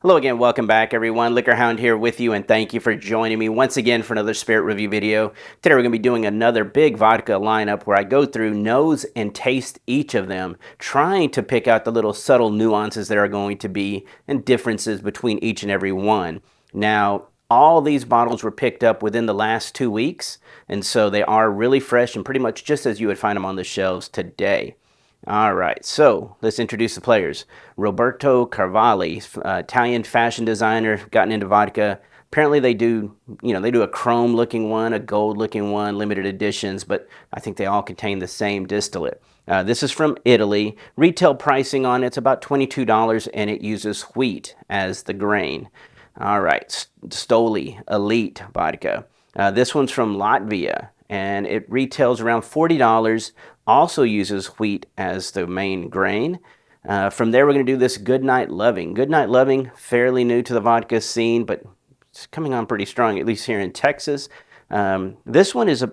Hello again, welcome back everyone. LiquorHound here with you, and thank you for joining me once again for another spirit review video. Today we're going to be doing another big vodka lineup where I go through, nose, and taste each of them, trying to pick out the little subtle nuances there are going to be and differences between each and every one. Now, all these bottles were picked up within the last 2 weeks, and so they are really fresh and pretty much just as you would find them on the shelves today. All right, so let's introduce the players. Roberto Cavalli, Italian fashion designer, gotten into vodka. Apparently they do, they do a chrome looking one, a gold looking one, limited editions, but I think they all contain the same distillate. This is from Italy. Retail pricing on it's about $22, and it uses wheat as the grain. All right, Stoli Elit Vodka. This one's from Latvia, and it retails around $40. Also uses wheat as the main grain. From there, we're going to do this Goodnight Loving. Goodnight Loving, fairly new to the vodka scene, but it's coming on pretty strong, at least here in Texas. This one is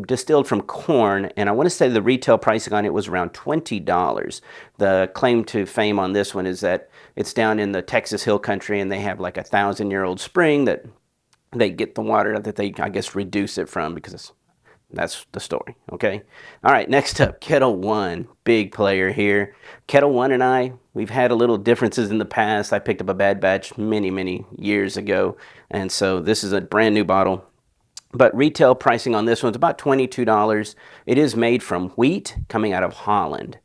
distilled from corn, and I want to say the retail pricing on it was around $20. The claim to fame on this one is that it's down in the Texas Hill Country, and they have like a 1,000-year-old spring that they get the water that they, I guess, reduce it from, because that's the story, okay? All right, next up, Ketel One, big player here. Ketel One and we've had a little differences in the past. I picked up a bad batch many years ago, and so this is a brand new bottle. But retail pricing on this one's about $22. It is made from wheat coming out of Holland.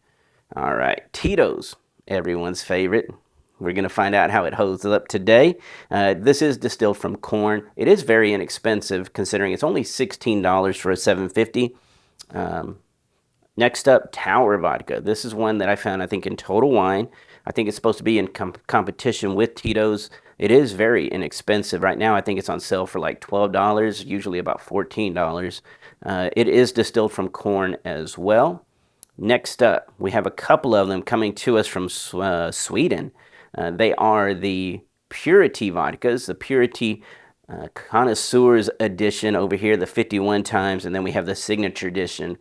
All right, Tito's, everyone's favorite. We're going to find out how it holds up today. This is distilled from corn. It is very inexpensive considering it's only $16 for a 750. Next up, Tower Vodka. This is one that I found, I think, in Total Wine. I think it's supposed to be in competition with Tito's. It is very inexpensive. Right now, I think it's on sale for like $12, usually about $14. It is distilled from corn as well. Next up, we have a couple of them coming to us from Sweden. They are the Purity vodkas, the Purity Connoisseurs Edition over here, the 51 times, and then we have the Signature Edition.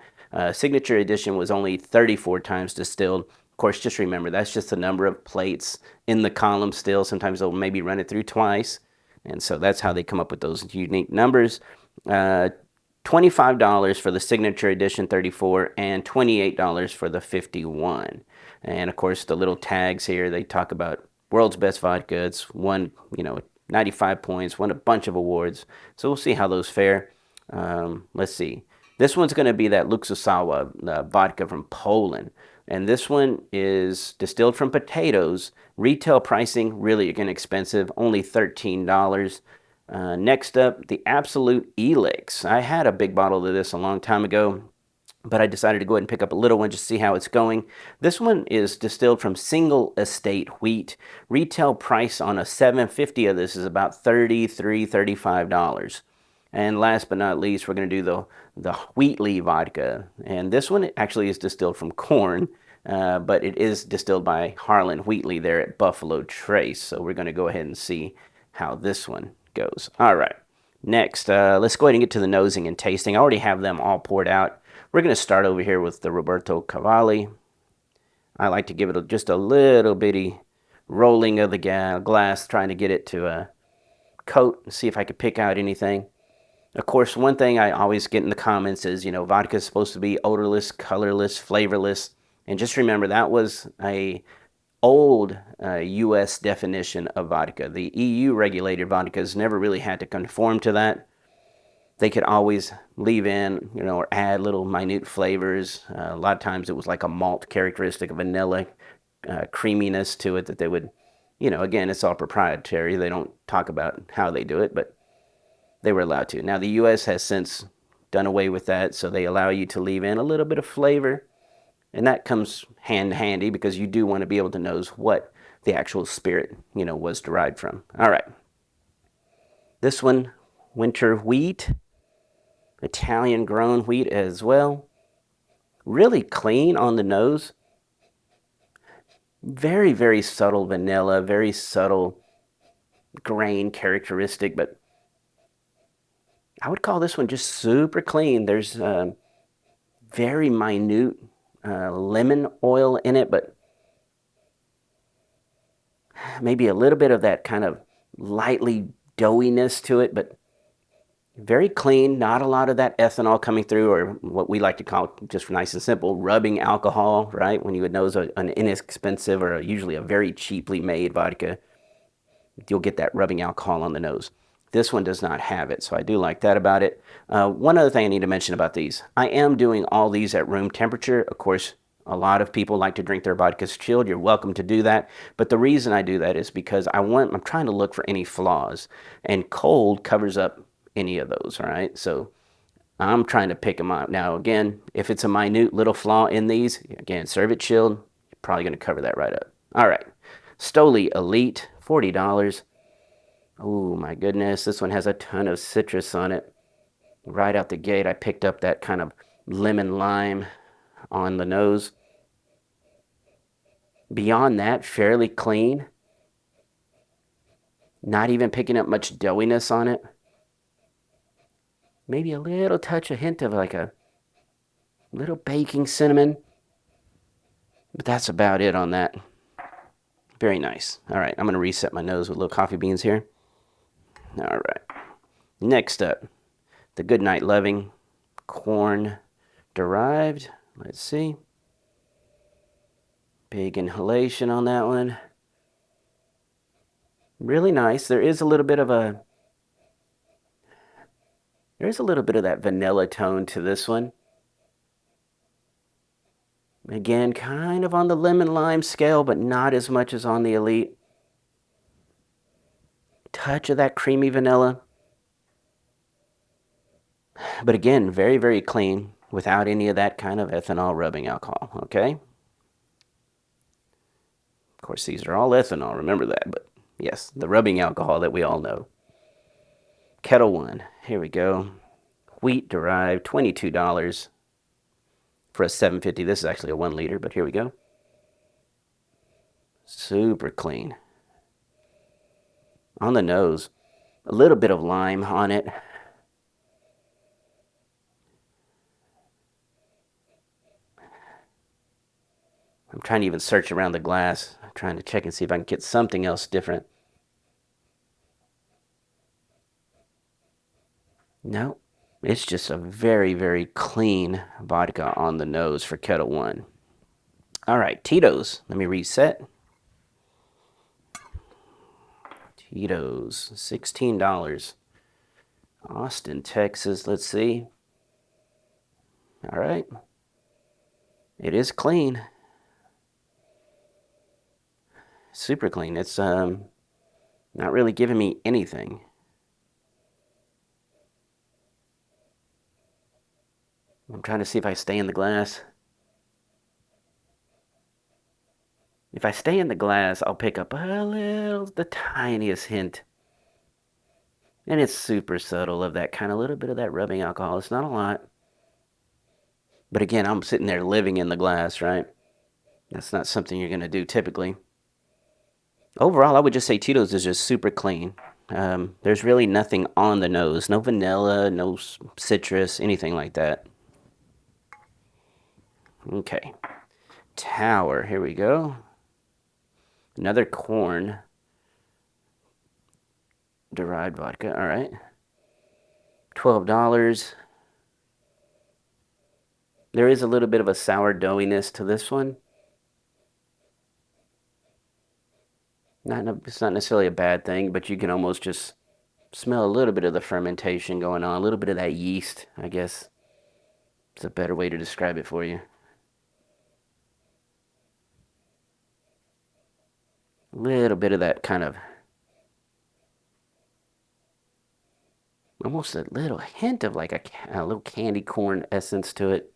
Signature Edition was only 34 times distilled. Of course, just remember, that's just the number of plates in the column still. Sometimes they'll maybe run it through twice, and so that's how they come up with those unique numbers. $25 for the Signature Edition 34 and $28 for the 51. And of course, the little tags here, they talk about world's best vodka. It's won, 95 points, won a bunch of awards. So we'll see how those fare. Let's see. This one's going to be that Luksusowa vodka from Poland. And this one is distilled from potatoes. Retail pricing, really inexpensive, only $13. Next up, the Absolut Elyx. I had a big bottle of this a long time ago, but I decided to go ahead and pick up a little one just to see how it's going. This one is distilled from single estate wheat. Retail price on a 750 of this is about $33, $35. And last but not least, we're going to do the Wheatley vodka. And this one actually is distilled from corn, but it is distilled by Harlan Wheatley there at Buffalo Trace. So we're going to go ahead and see how this one goes. All right. Next, let's go ahead and get to the nosing and tasting. I already have them all poured out. We're going to start over here with the Roberto Cavalli. I like to give it just a little bitty rolling of the glass, trying to get it to coat and see if I could pick out anything. Of course, one thing I always get in the comments is, vodka is supposed to be odorless, colorless, flavorless. And just remember, that was a old U.S. definition of vodka. The EU-regulated vodkas never really had to conform to that. They could always leave in, or add little minute flavors. A lot of times it was like a malt characteristic, of vanilla creaminess to it that they would, again, it's all proprietary. They don't talk about how they do it, but they were allowed to. Now, the U.S. has since done away with that, so they allow you to leave in a little bit of flavor, and that comes handy because you do want to be able to know what the actual spirit, was derived from. All right. This one, winter wheat, Italian grown wheat as well. Really clean on the nose. Very, very subtle vanilla, very subtle grain characteristic, but I would call this one just super clean. There's very minute lemon oil in it, but Maybe a little bit of that kind of lightly doughiness to it, but very clean. Not a lot of that ethanol coming through, or what we like to call, just nice and simple, rubbing alcohol, right? When you would know an inexpensive or usually a very cheaply made vodka, you'll get that rubbing alcohol on the nose. This one does not have it, so I do like that about it. One other thing I need to mention about these. I am doing all these at room temperature. Of course, a lot of people like to drink their vodkas chilled. You're welcome to do that. But the reason I do that is because I'm trying to look for any flaws. And cold covers up any of those, all right? So I'm trying to pick them out. Now, again, if it's a minute little flaw in these, again, serve it chilled. You're probably going to cover that right up. All right. Stoli Elite, $40. Oh my goodness, this one has a ton of citrus on it. Right out the gate, I picked up that kind of lemon lime on the nose. Beyond that, fairly clean. Not even picking up much doughiness on it. Maybe a little touch, a hint of like a little baking cinnamon. But that's about it on that. Very nice. All right, I'm going to reset my nose with little coffee beans here. All right. Next up, the Goodnight Loving corn derived. Let's see. Big inhalation on that one. Really nice. There's a little bit of that vanilla tone to this one. Again, kind of on the lemon lime scale, but not as much as on the Elite. Touch of that creamy vanilla. But again, very, very clean without any of that kind of ethanol rubbing alcohol, okay? Of course, these are all ethanol, remember that, but yes, the rubbing alcohol that we all know. Ketel One, here we go. Wheat derived, $22 for a 750. This is actually a 1 liter, but here we go. Super clean. On the nose, a little bit of lime on it. I'm trying to even search around the glass. I'm trying to check and see if I can get something else different. No, it's just a very, very clean vodka on the nose for Ketel One. All right, Tito's. Let me reset. Tito's, $16. Austin, Texas. Let's see. All right. It is clean. Super clean. It's not really giving me anything. I'm trying to see if I stay in the glass. If I stay in the glass, I'll pick up the tiniest hint. And it's super subtle of that kind of little bit of that rubbing alcohol. It's not a lot. But again, I'm sitting there living in the glass, right? That's not something you're going to do typically. Overall, I would just say Tito's is just super clean. There's really nothing on the nose. No vanilla, no citrus, anything like that. Okay. Tower, here we go. Another corn derived vodka. All right. $12. There is a little bit of a sour doughiness to this one. It's not necessarily a bad thing, but you can almost just smell a little bit of the fermentation going on, a little bit of that yeast, I guess. It's a better way to describe it for you. A little bit of that kind of, almost a little hint of like a little candy corn essence to it.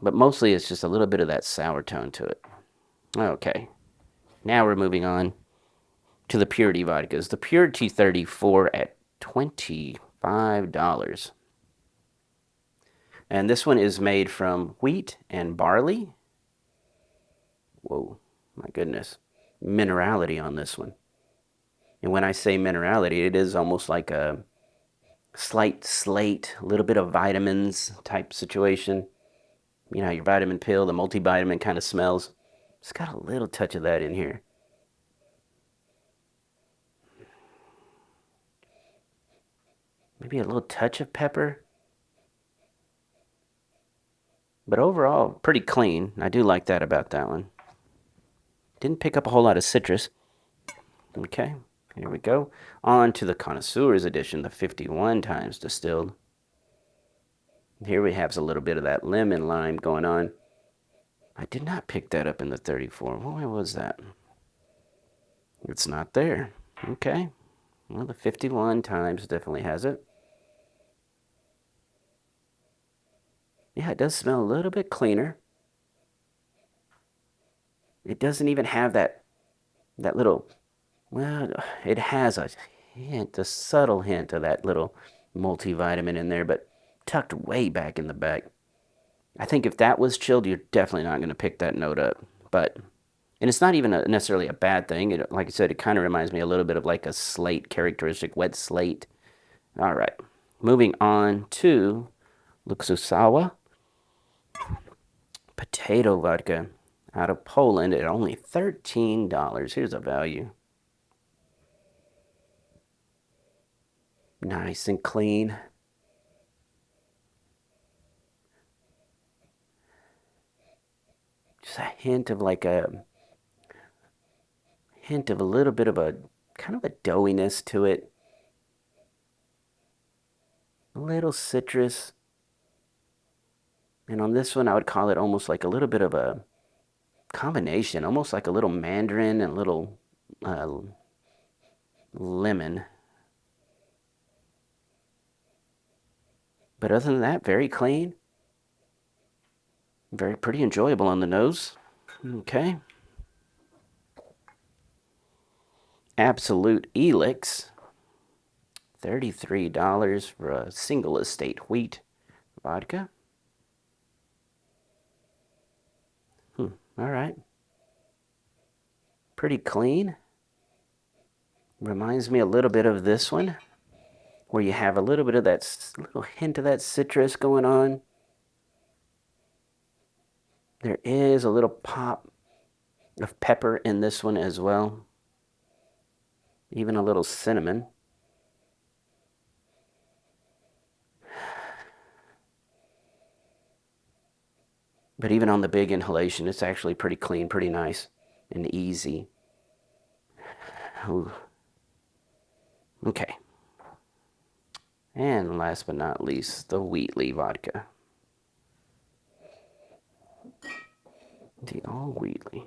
But mostly it's just a little bit of that sour tone to it. Okay. Now we're moving on to the Purity vodkas. The Purity 34 at $25. And this one is made from wheat and barley. Whoa, my goodness. Minerality on this one. And when I say minerality, it is almost like a slight slate, a little bit of vitamins type situation. You know, your vitamin pill, the multivitamin kind of smells. It's got a little touch of that in here. Maybe a little touch of pepper. But overall, pretty clean. I do like that about that one. Didn't pick up a whole lot of citrus. Okay, here we go. On to the Connoisseur's Edition, the 51 times distilled. Here we have a little bit of that lemon lime going on. I did not pick that up in the 34. Why was that? It's not there. Okay. Well, the 51 times definitely has it. Yeah, it does smell a little bit cleaner. It doesn't even have that little, well, it has a hint, a subtle hint of that little multivitamin in there, but tucked way back in the back. I think if that was chilled, you're definitely not going to pick that note up. But, and it's not even necessarily a bad thing. Like I said, it kind of reminds me a little bit of like a slate characteristic, wet slate. All right, moving on to Luksusowa potato vodka out of Poland at only $13. Here's a value. Nice and clean. Just a hint of like a little bit of a kind of a doughiness to it. A little citrus. And on this one, I would call it almost like a little bit of a combination, almost like a little mandarin and a little lemon. But other than that, very clean. Very pretty enjoyable on the nose. Okay. Absolut Elyx. $33 for a single estate wheat vodka. All right. Pretty clean. Reminds me a little bit of this one, where you have a little bit of that little hint of that citrus going on. There is a little pop of pepper in this one as well. Even a little cinnamon. But even on the big inhalation, it's actually pretty clean, pretty nice, and easy. Ooh. Okay. And last but not least, the Wheatley vodka. The all Wheatley.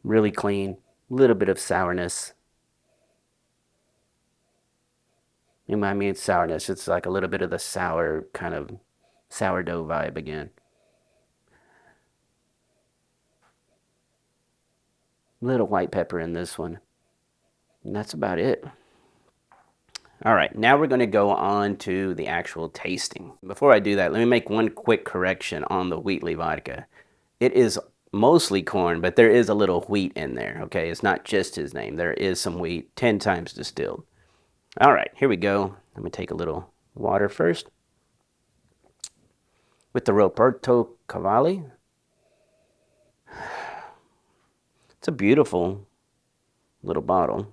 Really clean, little bit of sourness. I mean, sourness, it's like a little bit of the sour kind of sourdough vibe again. Little white pepper in this one. And that's about it. All right, now we're going to go on to the actual tasting. Before I do that, let me make one quick correction on the Wheatley vodka. It is mostly corn, but there is a little wheat in there, okay? It's not just his name. There is some wheat, 10 times distilled. All right, here we go. I'm going to take a little water first. With the Roberto Cavalli. It's a beautiful little bottle.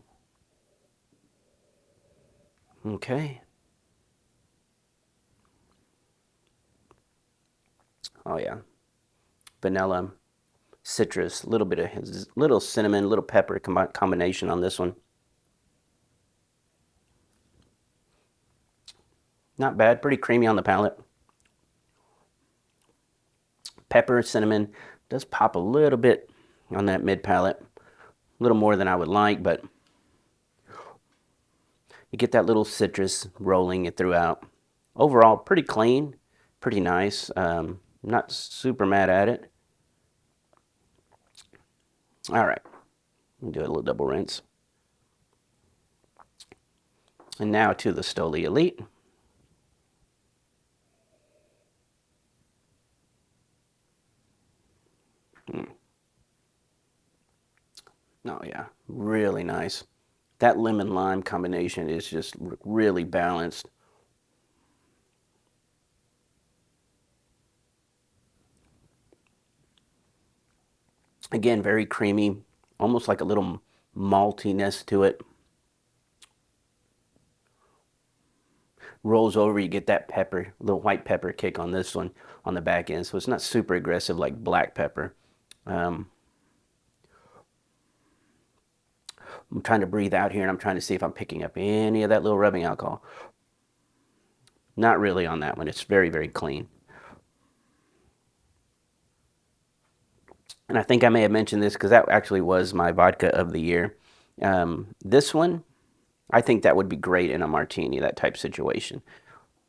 Okay. Oh yeah. Vanilla, citrus, a little bit of little cinnamon, little pepper combination on this one. Not bad, pretty creamy on the palate. Pepper, cinnamon, does pop a little bit on that mid palate. A little more than I would like, but you get that little citrus rolling it throughout. Overall, pretty clean, pretty nice. Not super mad at it. All right, do a little double rinse. And now to the Stoli Elit. Oh yeah, really nice. That lemon lime combination is just really balanced. Again, very creamy, almost like a little maltiness to it. Rolls over, you get that pepper, little white pepper kick on this one on the back end. So it's not super aggressive like black pepper. I'm trying to breathe out here, and I'm trying to see if I'm picking up any of that little rubbing alcohol. Not really on that one. It's very, very clean. And I think I may have mentioned this because that actually was my vodka of the year. This one, I think that would be great in a martini, that type situation.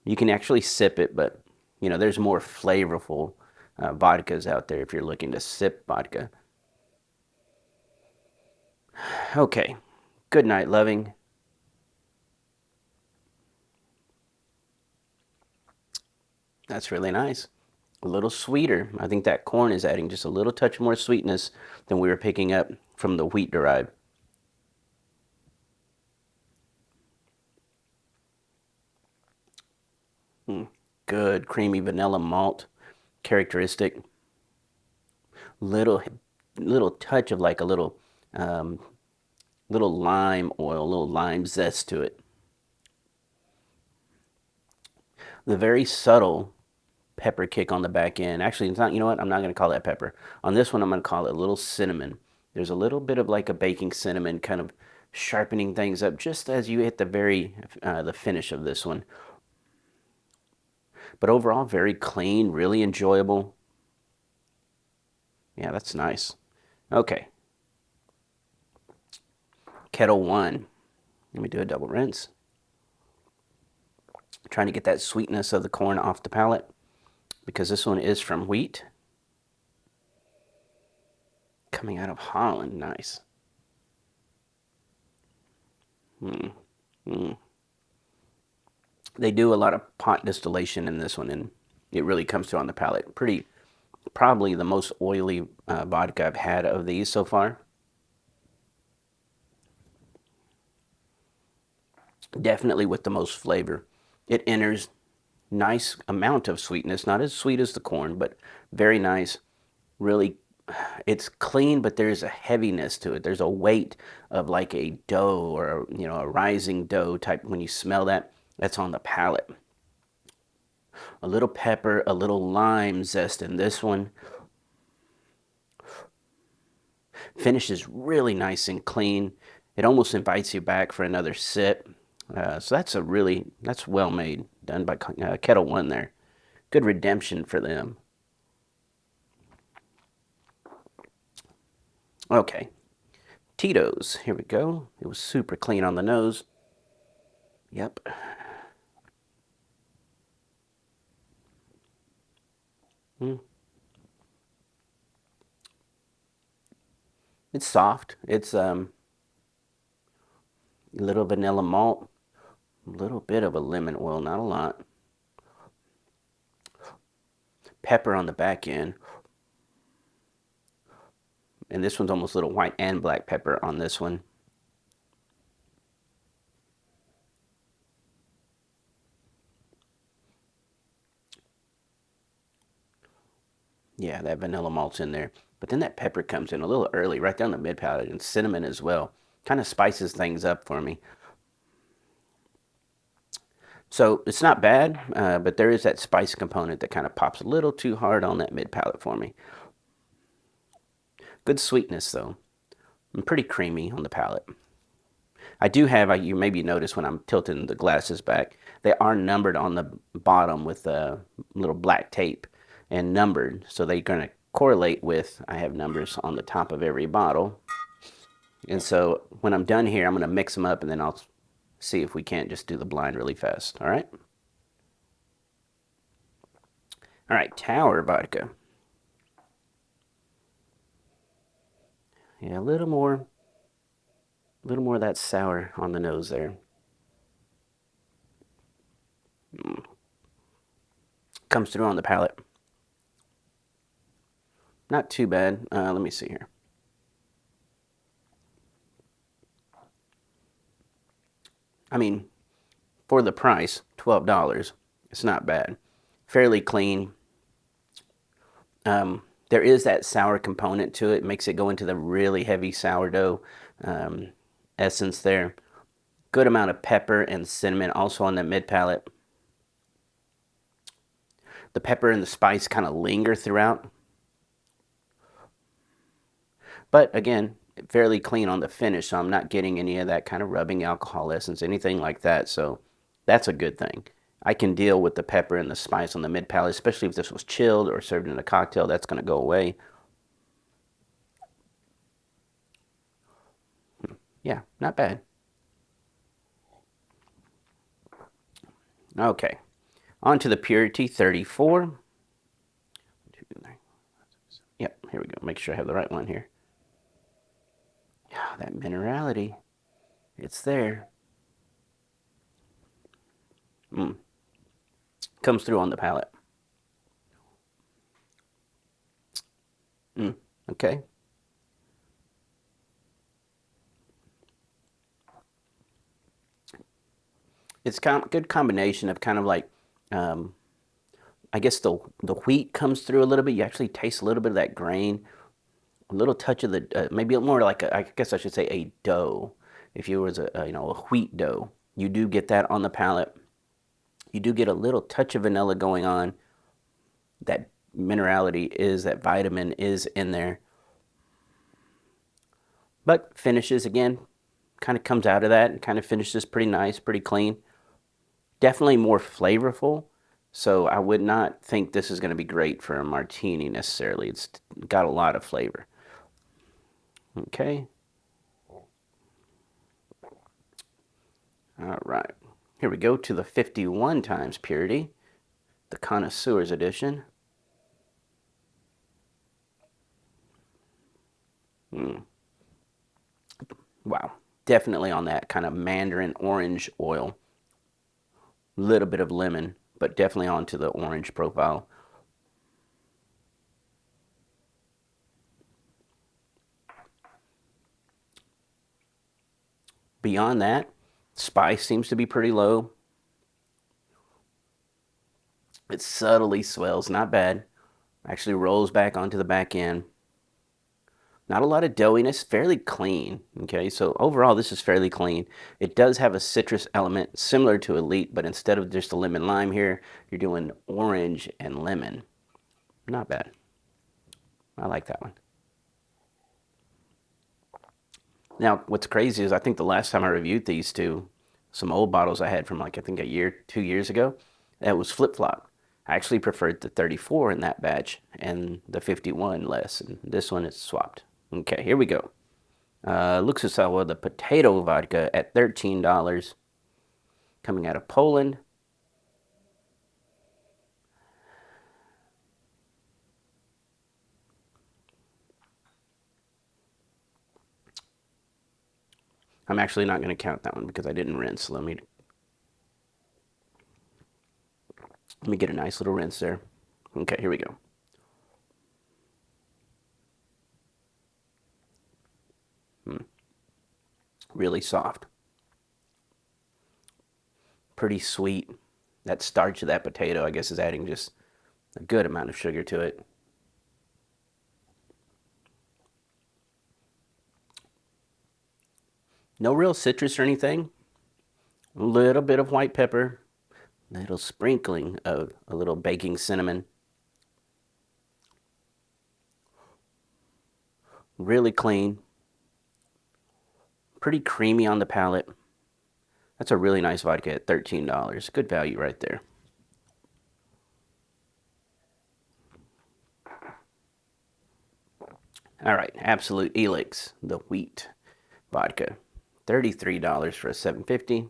You can actually sip it, but you know, there's more flavorful vodkas out there if you're looking to sip vodka. Okay, Goodnight Loving. That's really nice. A little sweeter. I think that corn is adding just a little touch more sweetness than we were picking up from the wheat derived. Good creamy vanilla malt characteristic. Little touch of like a little lime oil, a little lime zest to it. The very subtle pepper kick on the back end. Actually, it's not, you know what? I'm not going to call that pepper. On this one, I'm going to call it a little cinnamon. There's a little bit of like a baking cinnamon kind of sharpening things up just as you hit the finish of this one. But overall, very clean, really enjoyable. Yeah, that's nice. Okay. Ketel One. Let me do a double rinse. Trying to get that sweetness of the corn off the palate because this one is from wheat. Coming out of Holland, nice. They do a lot of pot distillation in this one, and it really comes through on the palate. Probably the most oily vodka I've had of these so far. Definitely with the most flavor. It enters nice amount of sweetness, not as sweet as the corn, but very nice. Really, it's clean, but there's a heaviness to it. There's a weight of like a dough or a rising dough type. When you smell that, that's on the palate. A little pepper, a little lime zest in this one. Finishes really nice and clean. It almost invites you back for another sip. So that's well made, done by Ketel One there. Good redemption for them. Okay, Tito's, here we go. It was super clean on the nose. Yep. It's soft. It's a little vanilla malt, a little bit of a lemon oil, not a lot. Pepper on the back end. And this one's almost a little white and black pepper on this one. Yeah, that vanilla malt's in there. But then that pepper comes in a little early, right down the mid palate, and cinnamon as well. Kind of spices things up for me. So it's not bad, but there is that spice component that kind of pops a little too hard on that mid palate for me. Good sweetness though, and pretty creamy on the palate. I do have, you maybe notice when I'm tilting the glasses back, they are numbered on the bottom with a little black tape and numbered. So they're going to correlate with, I have numbers on the top of every bottle. And so when I'm done here, I'm going to mix them up and then I'll see if we can't just do the blind really fast. All right. All right, Tower Vodka. Yeah, a little more of that sour on the nose there. Comes through on the palate. Not too bad. Let me see here. I mean, for the price, $12, it's not bad. Fairly clean. There is that sour component to it. It makes it go into the really heavy sourdough essence there. Good amount of pepper and cinnamon also on the mid palate. The pepper and the spice kind of linger throughout. But again, fairly clean on the finish, so I'm not getting any of that kind of rubbing alcohol essence, anything like that. So that's a good thing. I can deal with the pepper and the spice on the mid palate, especially if this was chilled or served in a cocktail. That's going to go away. Yeah, not bad. Okay, on to the Purity 34. Yep, here we go. Make sure I have the right one here. Yeah, that minerality, it's there. Comes through on the palate. Okay. It's kind of good combination of kind of like, I guess the wheat comes through a little bit. You actually taste a little bit of that grain, a little touch of the maybe more like I guess I should say a dough. If you was a wheat dough, you do get that on the palate. You do get a little touch of vanilla going on. That minerality is, that vitamin is in there. But finishes again, kind of comes out of that and kind of finishes pretty nice, pretty clean. Definitely more flavorful. So I would not think this is going to be great for a martini necessarily. It's got a lot of flavor. Okay. All right. Here we go to the 51 times purity, the Connoisseurs edition. Wow. Definitely on that kind of mandarin orange oil. Little bit of lemon, but definitely onto the orange profile. Beyond that, spice seems to be pretty low. It subtly swells, not bad. Actually rolls back onto the back end. Not a lot of doughiness, fairly clean. Okay, so overall this is fairly clean. It does have a citrus element similar to Elite, but instead of just a lemon lime here, you're doing orange and lemon. Not bad. I like that one. Now, what's crazy is I think the last time I reviewed these two, some old bottles I had from like I think a year, 2 years ago, that was flip-flop. I actually preferred the 34 in that batch and the 51 less, and this one is swapped. Okay, here we go. Luksusowa, the potato vodka at $13, coming out of Poland. I'm actually not going to count that one because I didn't rinse. Let me get a nice little rinse there. Okay, here we go. Really soft. Pretty sweet. That starch of that potato, I guess, is adding just a good amount of sugar to it. No real citrus or anything. A little bit of white pepper. Little sprinkling of a little baking cinnamon. Really clean. Pretty creamy on the palate. That's a really nice vodka at $13. Good value right there. All right, Absolut Elyx, the wheat vodka. $33 for a 750.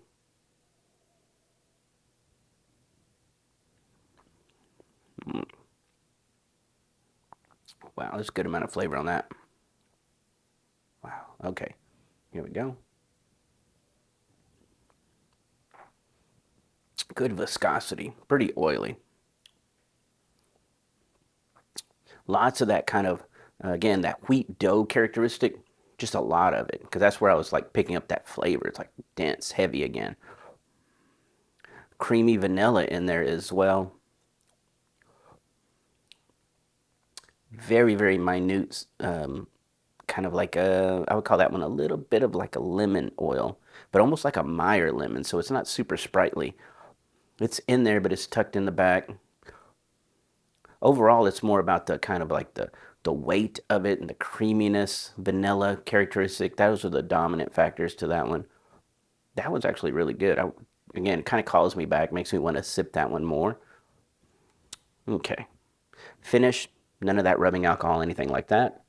Wow, there's a good amount of flavor on that. Wow, okay. Here we go. Good viscosity, pretty oily. Lots of that kind of, again, that wheat dough characteristic, just a lot of it, because that's where I was like picking up that flavor. It's like dense, heavy again. Creamy vanilla in there as well. very, very minute, kind of like I would call that one a little bit of like a lemon oil, but almost like a Meyer lemon. So it's not super sprightly. It's in there, but it's tucked in the back. Overall, it's more about the kind of like the weight of it and the creaminess, vanilla characteristic. Those are the dominant factors to that one. That one's actually really good. Again, kind of calls me back, makes me want to sip that one more. Okay. Finish, none of that rubbing alcohol, anything like that.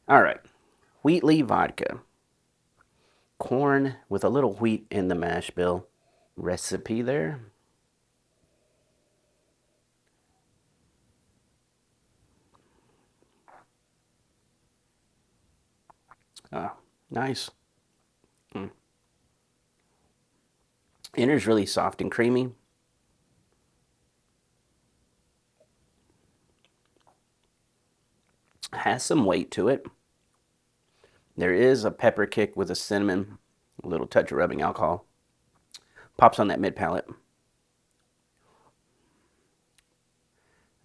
All right. Wheatley Vodka. Corn with a little wheat in the mash bill. Recipe there. Ah, nice. Inner's really soft and creamy. Has some weight to it. There is a pepper kick with a cinnamon, a little touch of rubbing alcohol. Pops on that mid palate.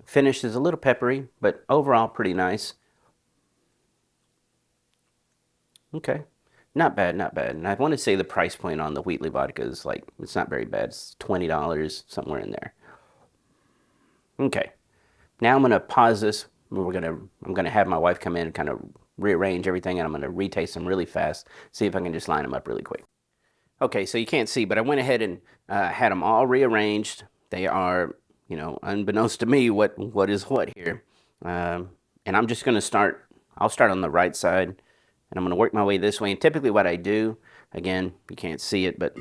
Finish is a little peppery, but overall pretty nice. Okay. Not bad, not bad. And I want to say the price point on the Wheatley vodka is like, it's not very bad. It's $20, somewhere in there. Okay. Now I'm going to pause this. I'm going to have my wife come in and kind of rearrange everything, and I'm going to retaste them really fast, see if I can just line them up really quick. Okay, so you can't see, but I went ahead and had them all rearranged. They are, you know, unbeknownst to me, what is what here. And I'm just going to start, I'll start on the right side, and I'm going to work my way this way. And typically what I do, again, you can't see it, but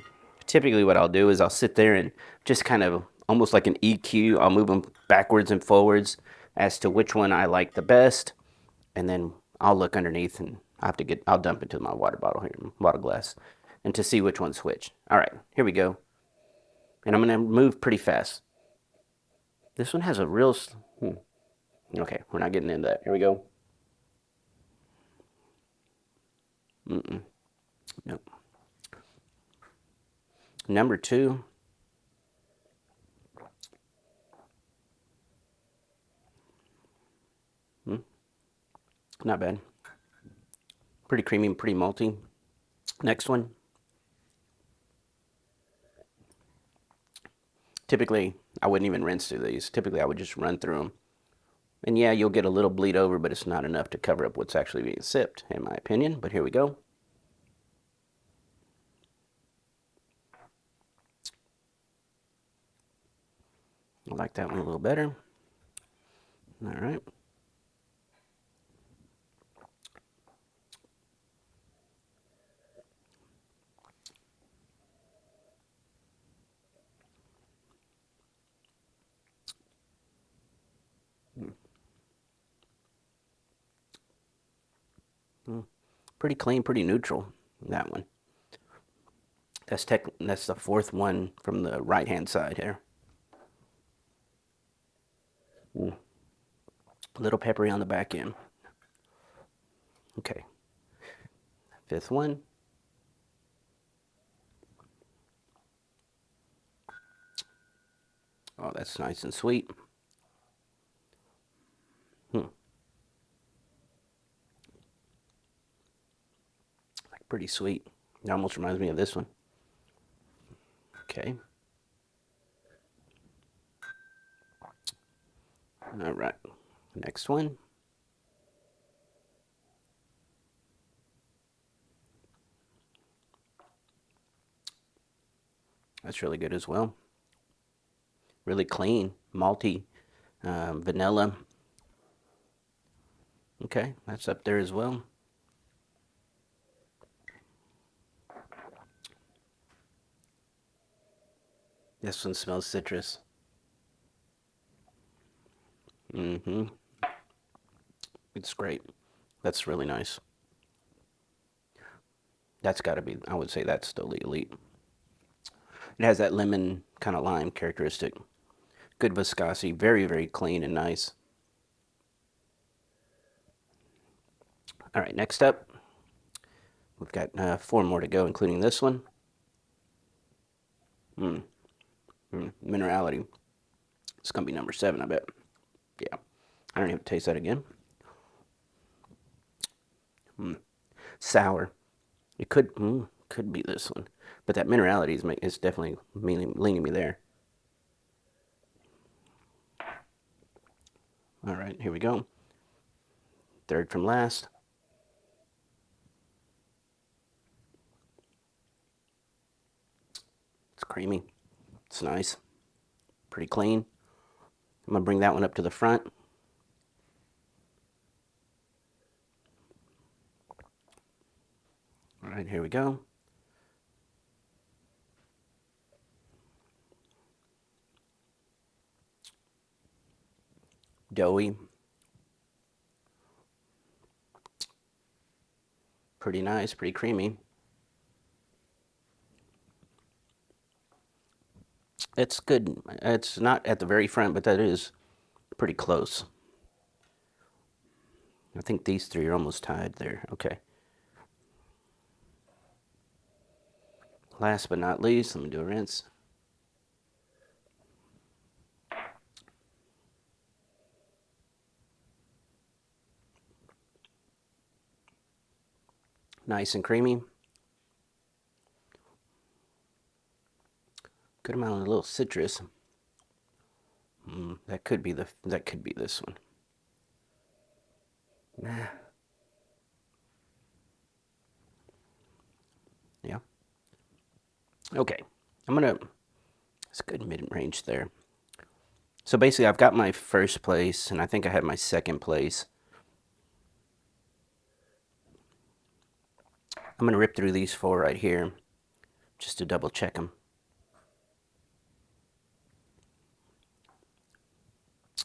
typically what I'll do is I'll sit there and just kind of, almost like an EQ, I'll move them backwards and forwards as to which one I like the best, and then I'll look underneath and I'll dump into my water bottle here, water glass, and to see which one's which. All right, here we go. And I'm going to move pretty fast. This one has a real, okay, we're not getting into that. Here we go. Nope. Number 2. Not bad. Pretty creamy, pretty malty. Next one. Typically, I wouldn't even rinse through these. Typically, I would just run through them. And yeah, you'll get a little bleed over, but it's not enough to cover up what's actually being sipped, in my opinion. But here we go. I like that one a little better. All right. Pretty clean, pretty neutral, that one. That's the 4th one from the right-hand side here. A little peppery on the back end. Okay. 5th one. Oh, that's nice and sweet. Pretty sweet. It almost reminds me of this one. Okay. All right. Next one. That's really good as well. Really clean, malty, vanilla. Okay, that's up there as well. This one smells citrus. It's great. That's really nice. That's got to be, I would say that's Stoli Elite. It has that lemon kind of lime characteristic. Good viscosity, very, very clean and nice. All right, next up, we've got 4 more to go, including this one. Minerality. It's going to be number 7, I bet. Yeah. I don't even taste that again. Sour. It could be this one. But that minerality is definitely leaning me there. All right, here we go. Third from last. It's creamy. It's nice. Pretty clean. I'm going to bring that one up to the front. All right, here we go. Doughy. Pretty nice, pretty creamy. It's good. It's not at the very front, but that is pretty close. I think these three are almost tied there. Okay. Last but not least, let me do a rinse. Nice and creamy. Good amount of a little citrus. That could be this one. Nah. Yeah. Okay. It's good mid-range there. So basically I've got my first place and I think I had my second place. I'm going to rip through these 4 right here just to double check them.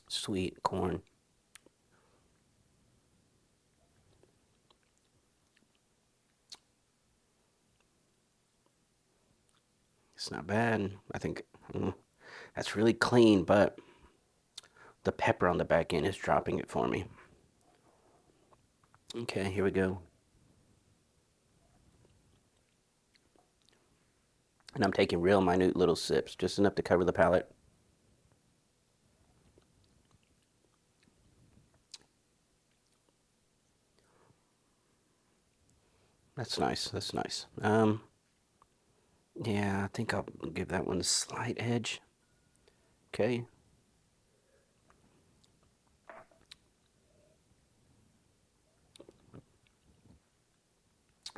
Sweet corn. It's not bad. I think that's really clean, but the pepper on the back end is dropping it for me. Okay, here we go. And I'm taking real minute little sips, just enough to cover the palate. That's nice, that's nice. Yeah, I think I'll give that one a slight edge. Okay.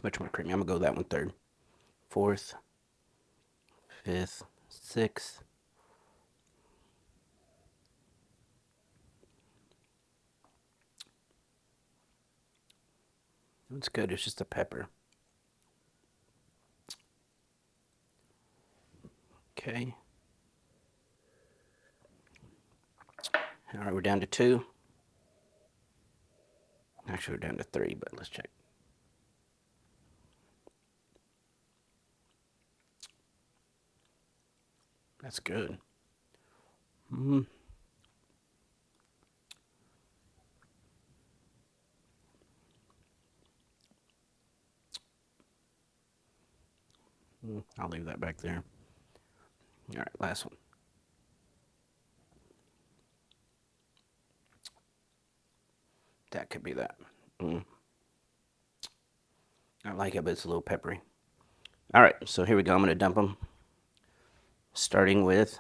Much more creamy. I'm gonna go that one third. 4th, 5th, 6th. It's good. It's just the pepper. Okay. All right, we're down to 2. Actually, we're down to 3, but let's check. That's good. I'll leave that back there. All right, last one. That could be that. I like it, but it's a little peppery. All right, so here we go. I'm going to dump them. Starting with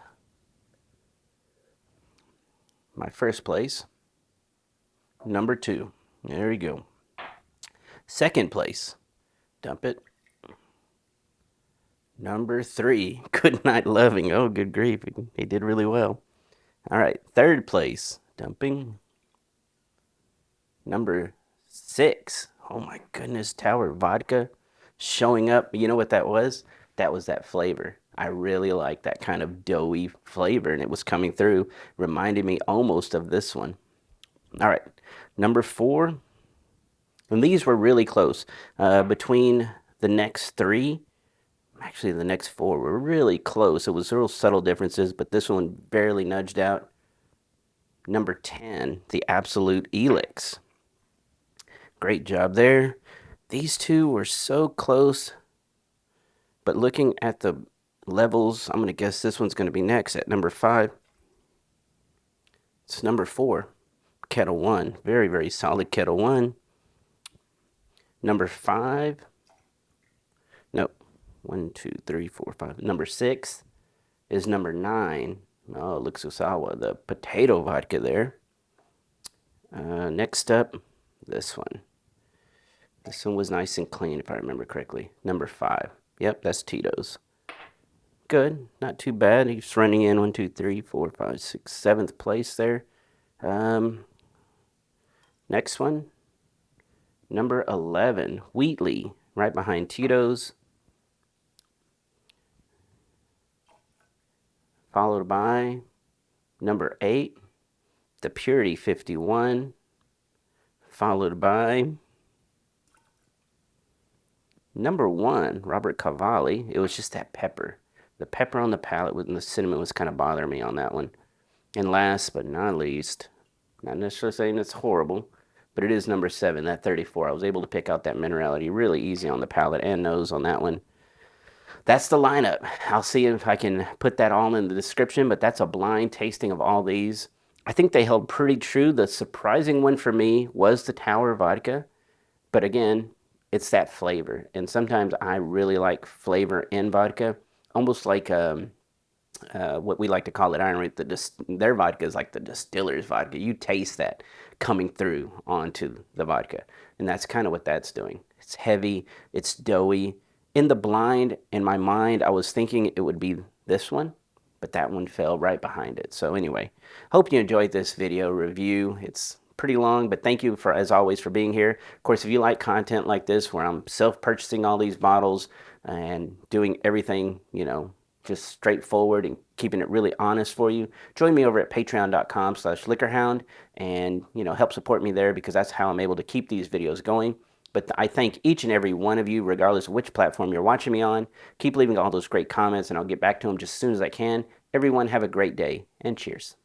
my first place, number 2. There we go. Second place, dump it. Number 3, Goodnight Loving. Oh, good grief. He did really well. All right, third place, dumping. Number 6. Oh my goodness, Tower Vodka showing up. You know what that was? That was that flavor. I really like that kind of doughy flavor, and it was coming through. Reminded me almost of this one. All right, number 4. And these were really close. Between the next 3, actually the next 4 were really close. It was real subtle differences, but this one barely nudged out. Number 10, the Absolut Elyx. Great job there. These 2 were so close, but looking at the levels, I'm going to guess this one's going to be next at number 5. It's number 4, Ketel One. Very, very solid Ketel One. Number 5. Nope. 1, 2, 3, 4, 5. Number 6 is number 9. Oh, Luksusowa, the potato vodka there. Next up, this one. This one was nice and clean, if I remember correctly. Number 5. Yep, that's Tito's. Good, not too bad. He's running in 1, 2, 3, 4, 5, 6, 7th place there. Next one, number 11, Wheatley, right behind Tito's. Followed by number 8, the Purity 51. Followed by number 1, Roberto Cavalli. It was just that pepper. The pepper on the palate and the cinnamon was kind of bothering me on that one. And last but not least, not necessarily saying it's horrible, but it is number 7, that 34. I was able to pick out that minerality really easy on the palate and nose on that one. That's the lineup. I'll see if I can put that all in the description, but that's a blind tasting of all these. I think they held pretty true. The surprising one for me was the Tower Vodka, but again, it's that flavor. And sometimes I really like flavor in vodka, almost like what we like to call it Iron. Their vodka is like the distiller's vodka. You taste that coming through onto the vodka, and that's kind of what that's doing. It's heavy, it's doughy. In the blind, in my mind, I was thinking it would be this one, but that one fell right behind it. So anyway, hope you enjoyed this video review. It's pretty long, but thank you, as always, for being here. Of course, if you like content like this where I'm self-purchasing all these bottles and doing everything, just straightforward and keeping it really honest for you, join me over at patreon.com/LiquorHound and, help support me there, because that's how I'm able to keep these videos going. But I thank each and every one of you, regardless of which platform you're watching me on. Keep leaving all those great comments, and I'll get back to them just as soon as I can. Everyone have a great day, and cheers.